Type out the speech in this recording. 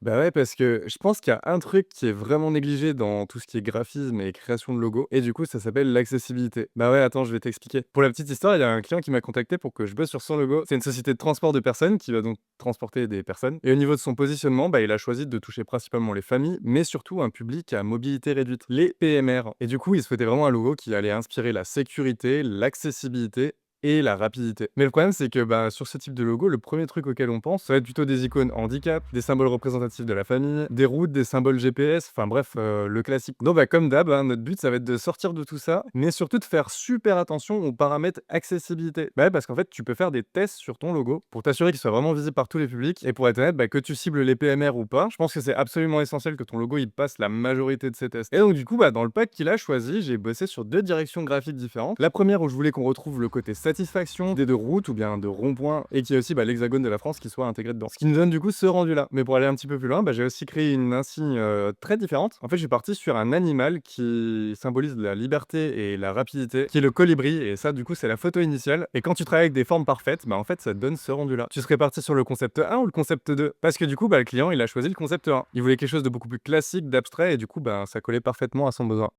Bah ouais, parce que je pense qu'il y a un truc qui est vraiment négligé dans tout ce qui est graphisme et création de logos, et du coup, ça s'appelle l'accessibilité. Bah ouais, attends, je vais t'expliquer. Pour la petite histoire, il y a un client qui m'a contacté pour que je bosse sur son logo. C'est une société de transport de personnes qui va donc transporter des personnes. Et au niveau de son positionnement, bah, il a choisi de toucher principalement les familles, mais surtout un public à mobilité réduite, les PMR. Et du coup, il souhaitait vraiment un logo qui allait inspirer la sécurité, l'accessibilité et la rapidité. Mais le problème, c'est que bah, sur ce type de logo, le premier truc auquel on pense, ça va être plutôt des icônes handicap, des symboles représentatifs de la famille, des routes, des symboles GPS, enfin bref, le classique. Donc bah, comme d'hab, hein, notre but, ça va être de sortir de tout ça, mais surtout de faire super attention aux paramètres accessibilité. Bah ouais, parce qu'en fait, tu peux faire des tests sur ton logo pour t'assurer qu'il soit vraiment visible par tous les publics. Et pour être honnête, bah, que tu cibles les PMR ou pas, je pense que c'est absolument essentiel que ton logo il passe la majorité de ces tests. Et donc du coup, bah, dans le pack qu'il a choisi, j'ai bossé sur deux directions graphiques différentes. La première où je voulais qu'on retrouve le côté satisfaction des de routes ou bien de ronds-points et qu'il y ait aussi bah, l'hexagone de la France qui soit intégré dedans. Ce qui nous donne du coup ce rendu-là. Mais pour aller un petit peu plus loin, bah, j'ai aussi créé une insigne très différente. En fait, je suis parti sur un animal qui symbolise la liberté et la rapidité, qui est le colibri. Et ça, du coup, c'est la photo initiale. Et quand tu travailles avec des formes parfaites, bah, en fait, ça te donne ce rendu-là. Tu serais parti sur le concept 1 ou le concept 2? Parce que du coup, bah, le client, il a choisi le concept 1. Il voulait quelque chose de beaucoup plus classique, d'abstrait, et du coup, bah, ça collait parfaitement à son besoin.